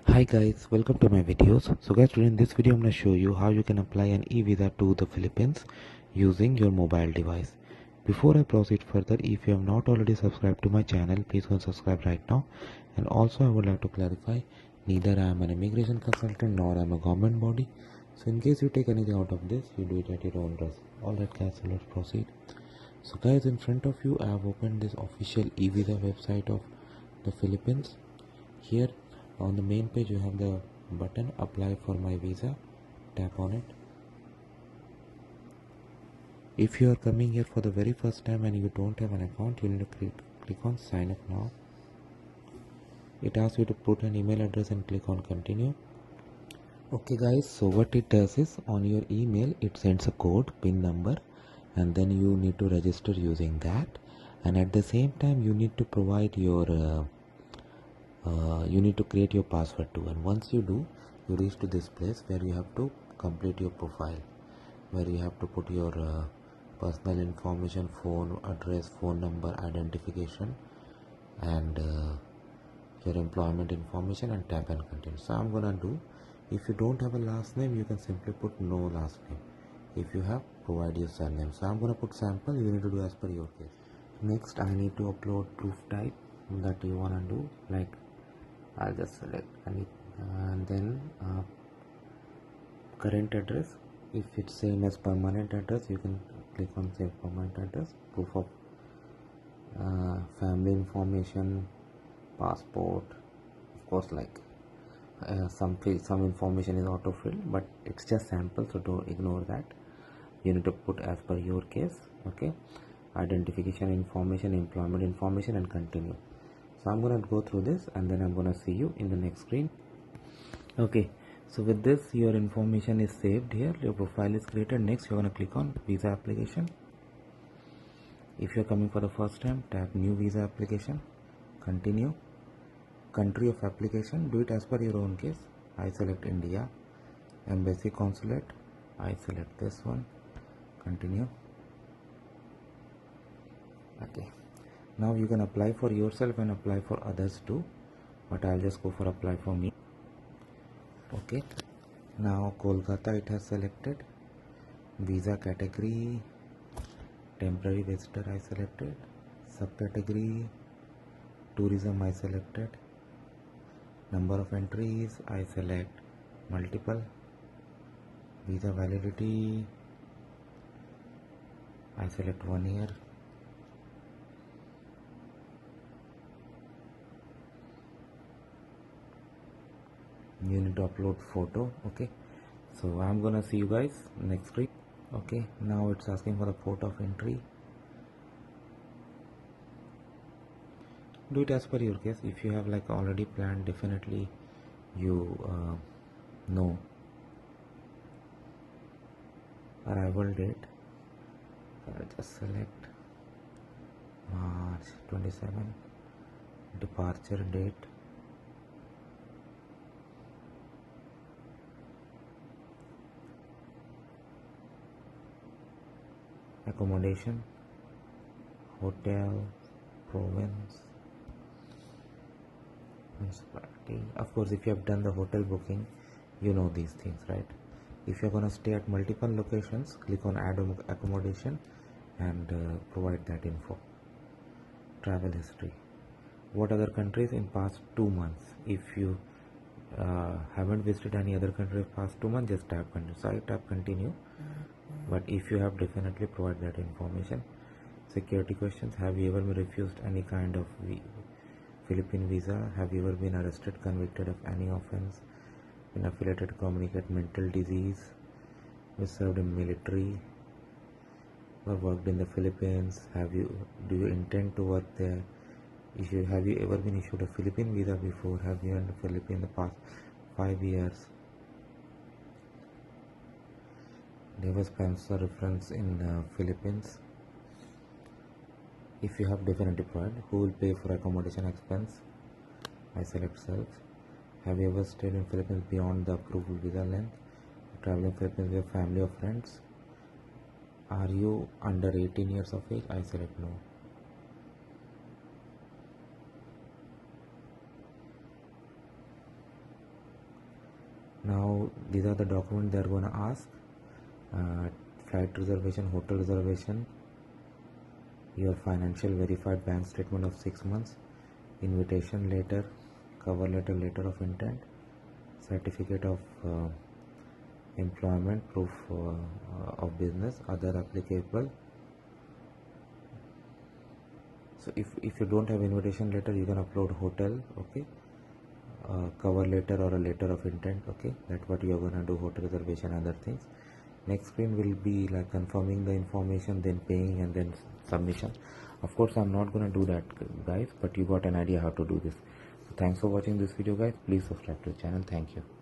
Hi guys, welcome to my videos. So guys, today in this video I'm going to show you how you can apply an e-visa to the Philippines using your mobile device. Before I proceed further, if you have not already subscribed to my channel, please go and subscribe right now. And also I would like to clarify, neither I am an immigration consultant nor I am a government body. So in case you take anything out of this, you do it at your own risk. Alright guys, so let's proceed. So guys, in front of you I have opened this official e-visa website of the Philippines. Here on the main page you have the button apply for my visa. Tap on it. If you are coming here for the very first time and you don't have an account, you need to click on sign up now. It asks you to put an email address and click on continue. Okay guys, so what it does is on your email it sends a code, pin number, and then you need to register using that, and at the same time you need to provide your you need to create your password too. And once you do, you reach to this place where you have to complete your profile, where you have to put your personal information, phone address, phone number, identification, and your employment information, and tap and continue. So I'm gonna do, if you don't have a last name, you can simply put no last name. If you have, provide your surname. So I'm gonna put sample. You need to do as per your case. Next I need to upload proof type that you wanna do. Like I'll just select any, and then current address. If it's same as permanent address, you can click on save permanent address. Proof of family information, passport, of course, like some information is auto filled, but it's just sample, so don't ignore that. You need to put as per your case. Okay, identification information, employment information, and continue. So I'm gonna go through this and then I'm gonna see you in the next screen. Okay, so with this your information is saved here, your profile is created. Next you're gonna click on visa application. If you're coming for the first time, tap new visa application, continue. Country of application, do it as per your own case. I select India. Embassy consulate, I select this one, continue. Okay, now you can apply for yourself and apply for others too, but I'll just go for apply for me. Okay, now Kolkata it has selected. Visa category, temporary visitor I selected. Subcategory, tourism I selected. Number of entries I select multiple. Visa validity I select 1 year. You need to upload photo. Okay, so I'm gonna see you guys next screen. Okay, now it's asking for the port of entry. Do it as per your case. If you have like already planned, definitely you know. Arrival date, I'll just select March 27. Departure date, accommodation, hotel, province, municipality. Of course, if you have done the hotel booking, you know these things, right? If you're gonna stay at multiple locations, click on add accommodation and provide that info. Travel history, what other countries in past 2 months. If you haven't visited any other country past 2 months, just tap continue. So I tap continue, but if you have, definitely provide that information. Security questions, have you ever been refused any kind of Philippine visa? Have you ever been arrested, convicted of any offense, been affiliated to communicate mental disease, was served in military, or worked in the Philippines? Do you intend to work there? Have you ever been issued a Philippine visa before? Have you been in the Philippines in the past 5 years? Never sponsor reference in Philippines. If you have, definitely provide. Who will pay for accommodation expense? I select self. Have you ever stayed in Philippines beyond the approved visa length? Traveling Philippines with family or friends? Are you under 18 years of age? I select no. Now these are the documents they are going to ask. Flight reservation, hotel reservation, your financial verified bank statement of 6 months, invitation letter, cover letter, letter of intent, certificate of employment, proof of business, other applicable. So if you don't have invitation letter, you can upload hotel, okay, cover letter or a letter of intent, okay, that's what you're gonna do, hotel reservation, other things. Next screen will be like confirming the information, then paying, and then submission. Of course I'm not gonna do that, guys, but you got an idea how to do this. So thanks for watching this video, guys. Please subscribe to the channel. Thank you.